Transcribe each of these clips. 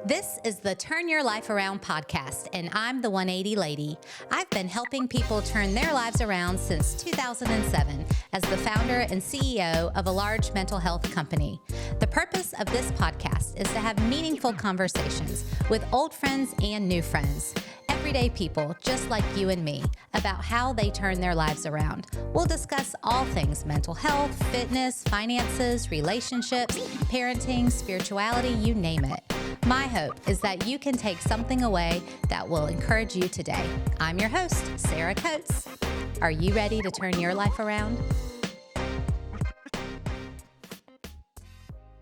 This is the Turn Your Life Around podcast, and I'm the 180 lady. I've been helping people turn their lives around since 2007 as the founder and CEO of a large mental health company. The purpose of this podcast is to have meaningful conversations with old friends and new friends, everyday people just like you and me, about how they turn their lives around. We'll discuss all things mental health, fitness, finances, relationships, parenting, spirituality, you name it. My hope is that you can take something away that will encourage you today. I'm your host, Sarah Coates. Are you ready to turn your life around?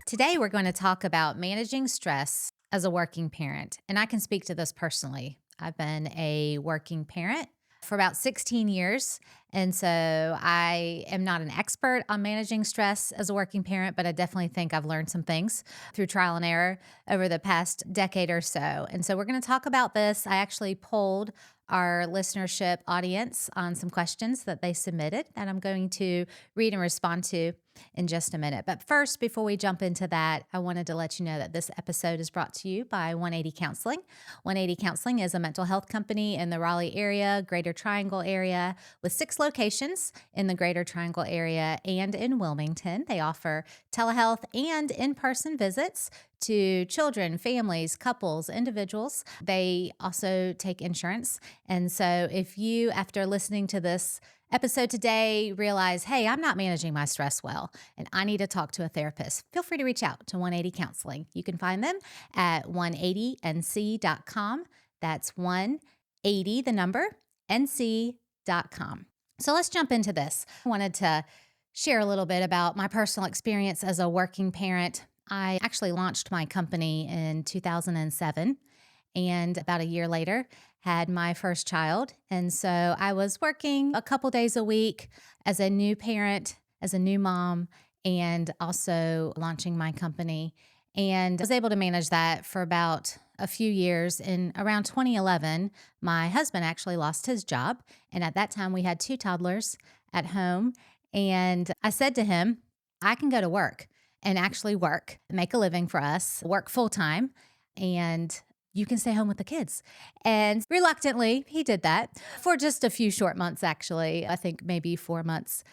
Today, we're going to talk about managing stress as a working parent, and I can speak to this personally. I've been a working parent for about 16 years. And so I am not an expert on managing stress as a working parent, but I definitely think I've learned some things through trial and error over the past decade or so. And so we're going to talk about this. I actually polled our listenership audience on some questions that they submitted that I'm going to read and respond to in just a minute. But first, before we jump into that, I wanted to let you know that this episode is brought to you by 180 Counseling. 180 Counseling is a mental health company in the Raleigh area, Greater Triangle area, with 6 locations in the Greater Triangle area and in Wilmington. They offer telehealth and in-person visits to children, families, couples, individuals. They also take insurance. And so if you, after listening to this episode today, realize, hey, I'm not managing my stress well, and I need to talk to a therapist, feel free to reach out to 180 Counseling. You can find them at 180nc.com. That's 180, the number, nc.com. So let's jump into this. I wanted to share a little bit about my personal experience as a working parent. I actually launched my company in 2007, and about a year later had my first child. And so I was working a couple days a week as a new parent, as a new mom, and also launching my company. And I was able to manage that for about a few years. In around 2011, my husband actually lost his job. And at that time, we had 2 toddlers at home. And I said to him, I can go to work and actually work, make a living for us, work full time, and you can stay home with the kids. And reluctantly, he did that for just a few short months, actually. I think maybe 4 months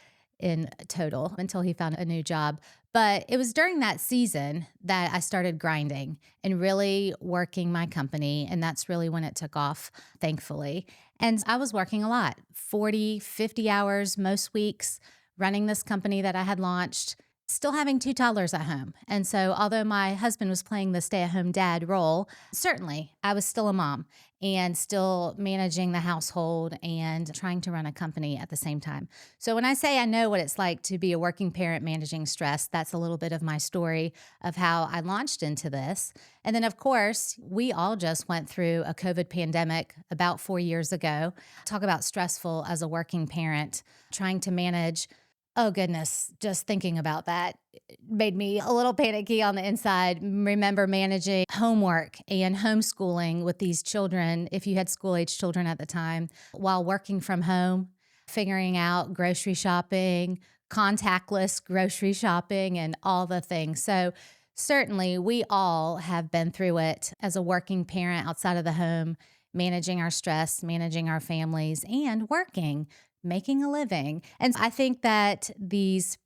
in total until he found a new job. But it was during that season that I started grinding and really working my company. And that's really when it took off, thankfully. And I was working a lot, 40, 50 hours most weeks, running this company that I had launched, still having 2 toddlers at home. And so although my husband was playing the stay-at-home dad role, certainly I was still a mom and still managing the household and trying to run a company at the same time. So when I say I know what it's like to be a working parent managing stress, that's a little bit of my story of how I launched into this. And then, of course, we all just went through a COVID pandemic about 4 years ago. Talk about stressful as a working parent, trying to manage. Oh, goodness. Just thinking about that made me a little panicky on the inside. Remember managing homework and homeschooling with these children, if you had school-age children at the time, while working from home, figuring out grocery shopping, contactless grocery shopping, and all the things. So certainly we all have been through it as a working parent outside of the home, managing our stress, managing our families, and working, making a living. And I think that these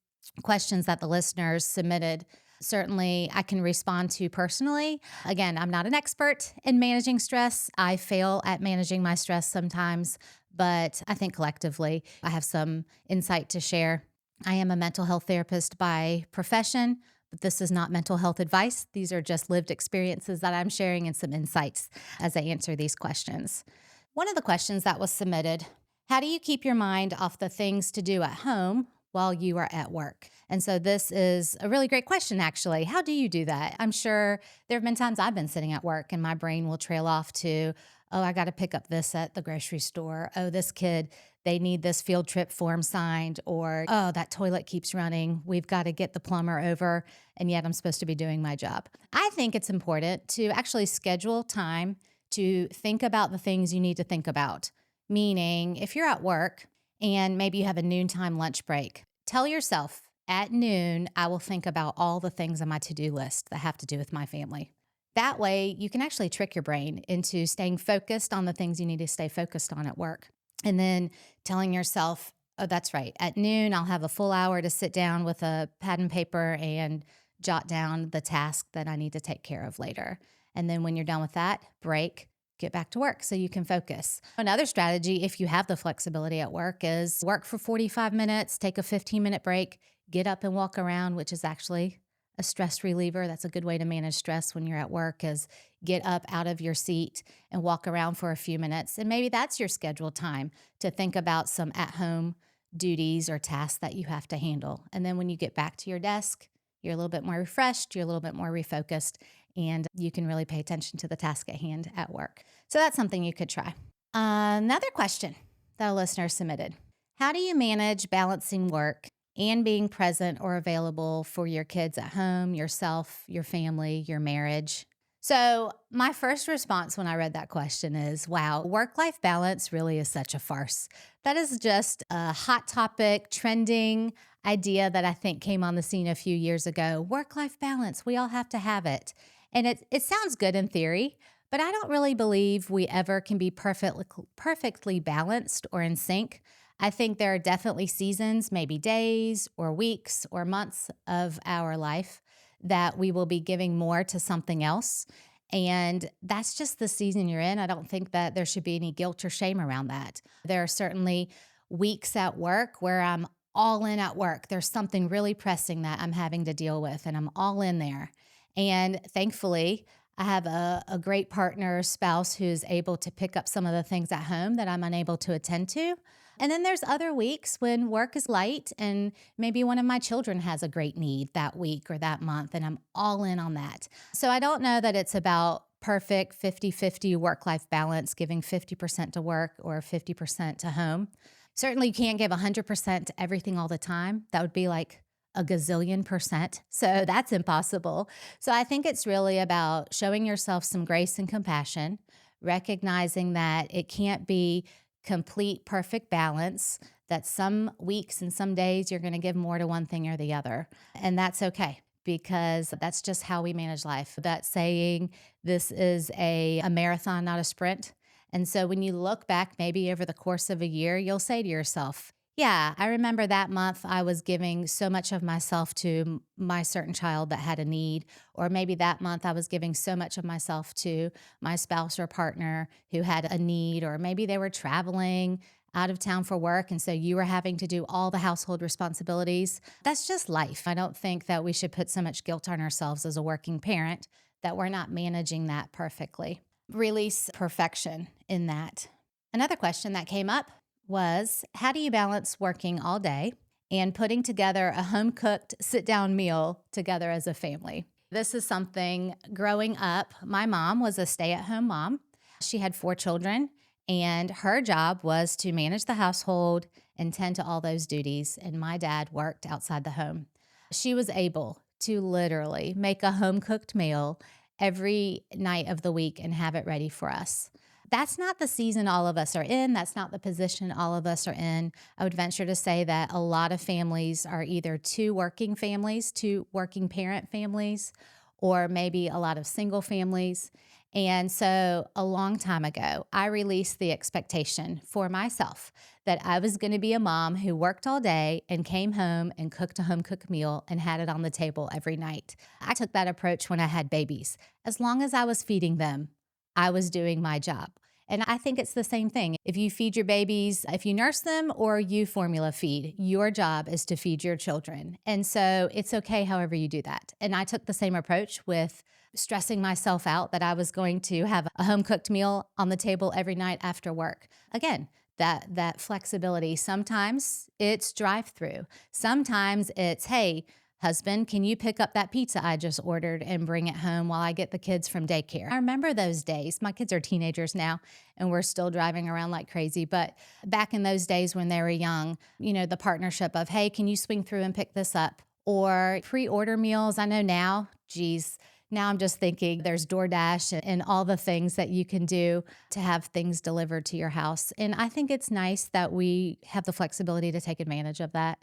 questions that the listeners submitted, certainly I can respond to personally. Again, I'm not an expert in managing stress. I fail at managing my stress sometimes, but I think collectively I have some insight to share. I am a mental health therapist by profession, but this is not mental health advice. These are just lived experiences that I'm sharing and some insights as I answer these questions. One of the questions that was submitted: how do you keep your mind off the things to do at home while you are at work? And so this is a really great question, actually. How do you do that? I'm sure there have been times I've been sitting at work and my brain will trail off to, oh, I got to pick up this at the grocery store. Oh, this kid, they need this field trip form signed. Or, oh, that toilet keeps running. We've got to get the plumber over. And yet I'm supposed to be doing my job. I think it's important to actually schedule time to think about the things you need to think about. Meaning, if you're at work and maybe you have a noontime lunch break, tell yourself at noon, I will think about all the things on my to-do list that have to do with my family. That way, you can actually trick your brain into staying focused on the things you need to stay focused on at work. And then telling yourself, oh, that's right. At noon, I'll have a full hour to sit down with a pad and paper and jot down the task that I need to take care of later. And then when you're done with that, break, get back to work so you can focus. Another strategy, if you have the flexibility at work, is work for 45 minutes, take a 15-minute break, get up and walk around, which is actually a stress reliever. That's a good way to manage stress when you're at work is get up out of your seat and walk around for a few minutes. And maybe that's your scheduled time to think about some at-home duties or tasks that you have to handle. And then when you get back to your desk, you're a little bit more refreshed, you're a little bit more refocused, and you can really pay attention to the task at hand at work. So that's something you could try. Another question that a listener submitted. How do you manage balancing work and being present or available for your kids at home, yourself, your family, your marriage? So, my first response when I read that question is wow, work life balance really is such a farce. That is just a hot topic, trending idea that I think came on the scene a few years ago. Work life balance, we all have to have it. And it sounds good in theory, but I don't really believe we ever can be perfectly balanced or in sync. I think there are definitely seasons, maybe days or weeks or months of our life that we will be giving more to something else. And that's just the season you're in. I don't think that there should be any guilt or shame around that. There are certainly weeks at work where I'm all in at work. There's something really pressing that I'm having to deal with, and I'm all in there. And thankfully, I have a great partner, spouse who's able to pick up some of the things at home that I'm unable to attend to. And then there's other weeks when work is light and maybe one of my children has a great need that week or that month, and I'm all in on that. So I don't know that it's about perfect 50-50 work-life balance, giving 50% to work or 50% to home. Certainly you can't give 100% to everything all the time. That would be like a gazillion percent. So that's impossible. So I think it's really about showing yourself some grace and compassion, recognizing that it can't be complete perfect balance, that some weeks and some days you're going to give more to one thing or the other. And that's okay because that's just how we manage life. That saying, this is a marathon, not a sprint. And so when you look back, maybe over the course of a year, you'll say to yourself, yeah, I remember that month I was giving so much of myself to my certain child that had a need. Or maybe that month I was giving so much of myself to my spouse or partner who had a need. Or maybe they were traveling out of town for work. And so you were having to do all the household responsibilities. That's just life. I don't think that we should put so much guilt on ourselves as a working parent that we're not managing that perfectly. Release perfection in that. Another question that came up was, how do you balance working all day and putting together a home cooked sit down meal together as a family? This is something growing up, my mom was a stay at home mom. She had 4 children, and her job was to manage the household and tend to all those duties. And my dad worked outside the home. She was able to literally make a home cooked meal every night of the week and have it ready for us. That's not the season all of us are in. That's not the position all of us are in. I would venture to say that a lot of families are either two working families, two working parent families, or maybe a lot of single families. And so a long time ago, I released the expectation for myself that I was going to be a mom who worked all day and came home and cooked a home cooked meal and had it on the table every night. I took that approach when I had babies. As long as I was feeding them, I was doing my job. And I think it's the same thing. If you feed your babies, if you nurse them or you formula feed, your job is to feed your children. And so it's okay however you do that. And I took the same approach with stressing myself out that I was going to have a home cooked meal on the table every night after work. Again, that flexibility. Sometimes it's drive-through. Sometimes it's, hey, husband, can you pick up that pizza I just ordered and bring it home while I get the kids from daycare? I remember those days. My kids are teenagers now, and we're still driving around like crazy. But back in those days when they were young, the partnership of, hey, can you swing through and pick this up? Or pre-order meals. I know now, geez, now I'm just thinking there's DoorDash and all the things that you can do to have things delivered to your house. And I think it's nice that we have the flexibility to take advantage of that.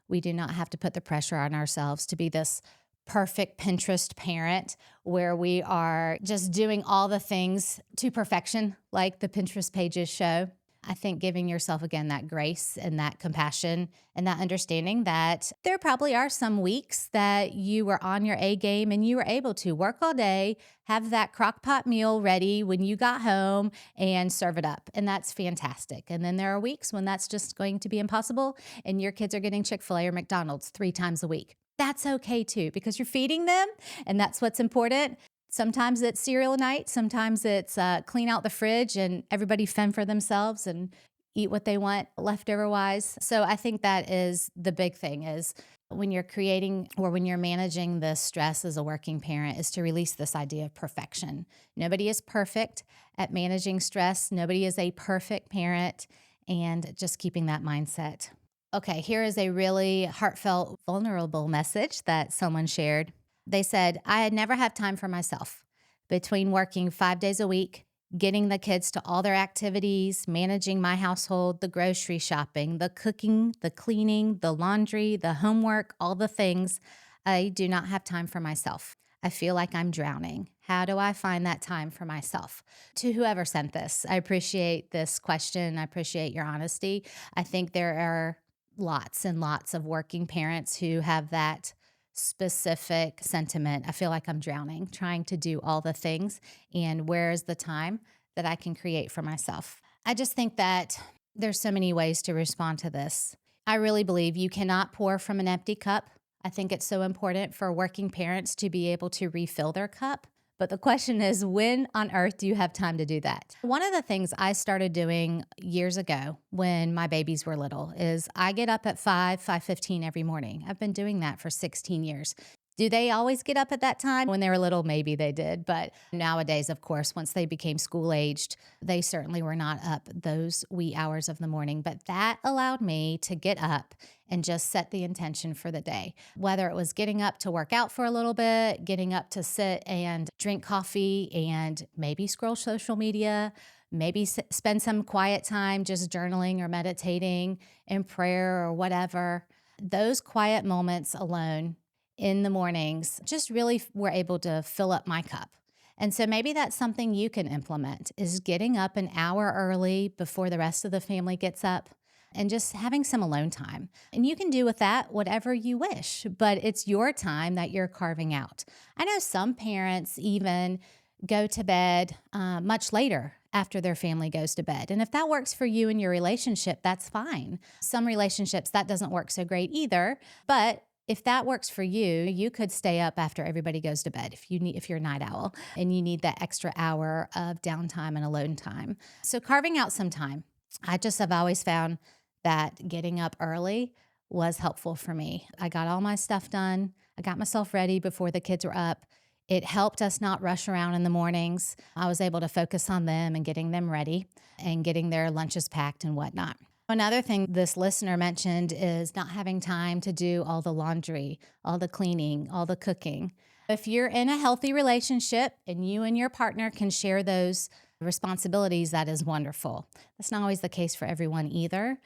We do not have to put the pressure on ourselves to be this perfect Pinterest parent where we are just doing all the things to perfection, like the Pinterest pages show. I think giving yourself again that grace and that compassion and that understanding that there probably are some weeks that you were on your A game and you were able to work all day, have that crock pot meal ready when you got home and serve it up. And that's fantastic. And then there are weeks when that's just going to be impossible and your kids are getting Chick-fil-A or McDonald's 3 times a week. That's okay too, because you're feeding them and that's what's important. Sometimes it's cereal night. Sometimes it's clean out the fridge and everybody fend for themselves and eat what they want leftover wise. So I think that is the big thing is when you're creating or when you're managing the stress as a working parent is to release this idea of perfection. Nobody is perfect at managing stress. Nobody is a perfect parent, and just keeping that mindset. Okay, here is a really heartfelt, vulnerable message that someone shared. They said, I had never had time for myself between working 5 days a week, getting the kids to all their activities, managing my household, the grocery shopping, the cooking, the cleaning, the laundry, the homework, all the things. I do not have time for myself. I feel like I'm drowning. How do I find that time for myself? To whoever sent this, I appreciate this question. I appreciate your honesty. I think there are lots and lots of working parents who have that specific sentiment. I feel like I'm drowning, trying to do all the things. And where is the time that I can create for myself? I just think that there's so many ways to respond to this. I really believe you cannot pour from an empty cup. I think it's so important for working parents to be able to refill their cup. But the question is, when on earth do you have time to do that? One of the things I started doing years ago when my babies were little is I get up at 5:15 every morning. I've been doing that for 16 years. Do they always get up at that time? When they were little, maybe they did. But nowadays, of course, once they became school aged, they certainly were not up those wee hours of the morning. But that allowed me to get up and just set the intention for the day. Whether it was getting up to work out for a little bit, getting up to sit and drink coffee and maybe scroll social media, maybe spend some quiet time just journaling or meditating in prayer or whatever. Those quiet moments alone in the mornings just really were able to fill up my cup. And so maybe that's something you can implement is getting up an hour early before the rest of the family gets up and just having some alone time. And you can do with that whatever you wish, but it's your time that you're carving out. I know some parents even go to bed much later after their family goes to bed. And if that works for you and your relationship, that's fine. Some relationships that doesn't work so great either, but if that works for you, you could stay up after everybody goes to bed if you're a night owl and you need that extra hour of downtime and alone time. So carving out some time. I just have always found that getting up early was helpful for me. I got all my stuff done. I got myself ready before the kids were up. It helped us not rush around in the mornings. I was able to focus on them and getting them ready and getting their lunches packed and whatnot. Another thing this listener mentioned is not having time to do all the laundry, all the cleaning, all the cooking. If you're in a healthy relationship and you and your partner can share those responsibilities, that is wonderful. That's not always the case for everyone either.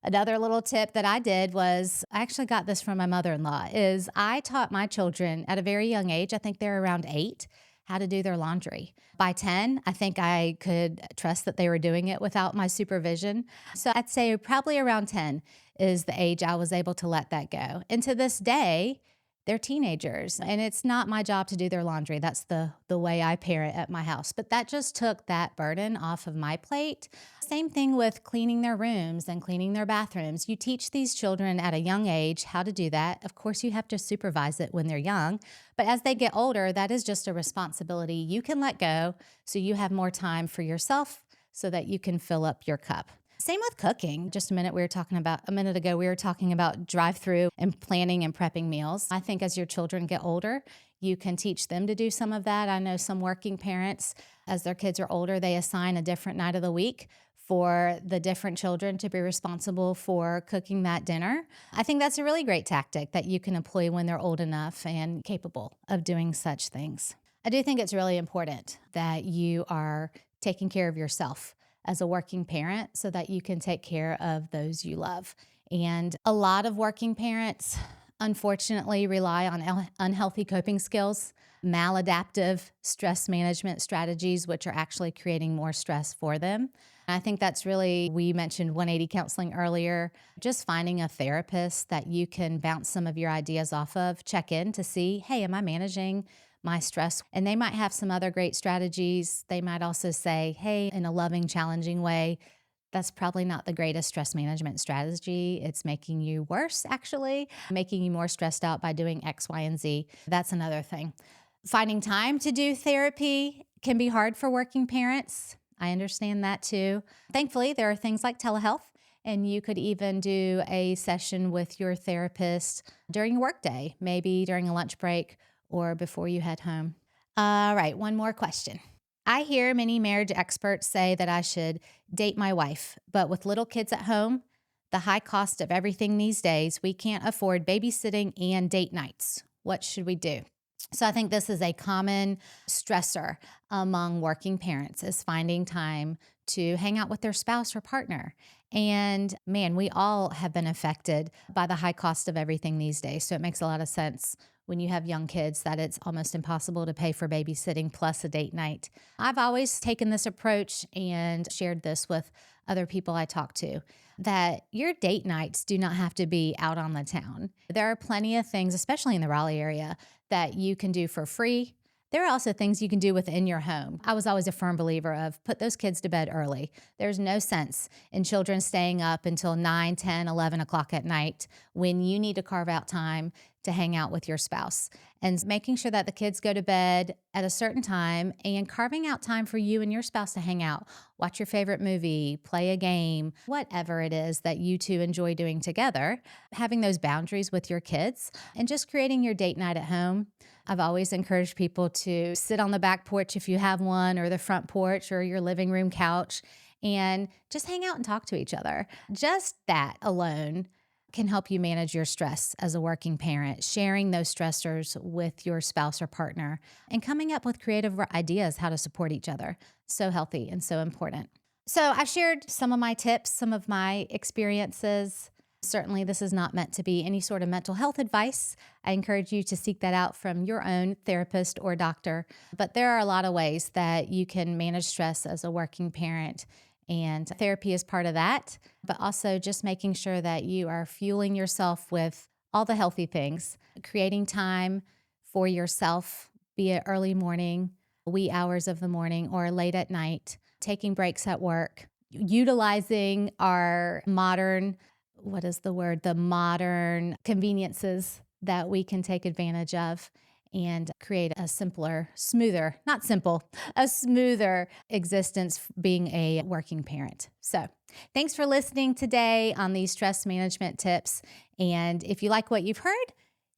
Another little tip that I did was, I actually got this from my mother-in-law, is I taught my children at a very young age, I think they're around 8, how to do their laundry. By 10, I think I could trust that they were doing it without my supervision. So I'd say probably around 10 is the age I was able to let that go. And to this day, they're teenagers, and it's not my job to do their laundry. That's the way I parent at my house. But that just took that burden off of my plate. Same thing with cleaning their rooms and cleaning their bathrooms. You teach these children at a young age how to do that. Of course, you have to supervise it when they're young. But as they get older, that is just a responsibility you can let go so you have more time for yourself so that you can fill up your cup. Same with cooking. Just a minute ago, we were talking about drive-through and planning and prepping meals. I think as your children get older, you can teach them to do some of that. I know some working parents, as their kids are older, they assign a different night of the week for the different children to be responsible for cooking that dinner. I think that's a really great tactic that you can employ when they're old enough and capable of doing such things. I do think it's really important that you are taking care of yourself as a working parent so that you can take care of those you love. And a lot of working parents unfortunately rely on unhealthy coping skills, maladaptive stress management strategies, which are actually creating more stress for them. And I think that's really, we mentioned 180 counseling earlier, just finding a therapist that you can bounce some of your ideas off of, check in to see, hey, am I managing my stress? And they might have some other great strategies. They might also say, hey, in a loving, challenging way, that's probably not the greatest stress management strategy. It's making you worse, actually, making you more stressed out by doing X, Y, and Z. That's another thing. Finding time to do therapy can be hard for working parents. I understand that too. Thankfully, there are things like telehealth, and you could even do a session with your therapist during your workday, maybe during a lunch break or before you head home. All right, one more question. I hear many marriage experts say that I should date my wife, but with little kids at home, the high cost of everything these days, we can't afford babysitting and date nights. What should we do? So I think this is a common stressor among working parents is finding time to hang out with their spouse or partner. And man, we all have been affected by the high cost of everything these days. So it makes a lot of sense when you have young kids that it's almost impossible to pay for babysitting plus a date night. I've always taken this approach and shared this with other people I talk to, that your date nights do not have to be out on the town. There are plenty of things, especially in the Raleigh area, that you can do for free. There are also things you can do within your home. I was always a firm believer of put those kids to bed early. There's no sense in children staying up until 9, 10, 11 o'clock at night when you need to carve out time to hang out with your spouse, and making sure that the kids go to bed at a certain time and carving out time for you and your spouse to hang out, watch your favorite movie, play a game, whatever it is that you two enjoy doing together, having those boundaries with your kids and just creating your date night at home. I've always encouraged people to sit on the back porch if you have one, or the front porch, or your living room couch, and just hang out and talk to each other. Just that alone can help you manage your stress as a working parent, sharing those stressors with your spouse or partner, and coming up with creative ideas how to support each other. So healthy and so important. So I shared some of my tips, some of my experiences. Certainly, this is not meant to be any sort of mental health advice. I encourage you to seek that out from your own therapist or doctor. But there are a lot of ways that you can manage stress as a working parent, and therapy is part of that, but also just making sure that you are fueling yourself with all the healthy things, creating time for yourself, be it early morning, wee hours of the morning, or late at night, taking breaks at work, utilizing our modern, the modern conveniences that we can take advantage of and create a simpler, smoother, not simple, a smoother existence being a working parent. So thanks for listening today on these stress management tips. And if you like what you've heard,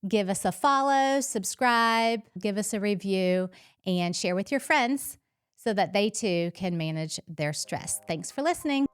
give us a follow, subscribe, give us a review, and share with your friends so that they too can manage their stress. Thanks for listening.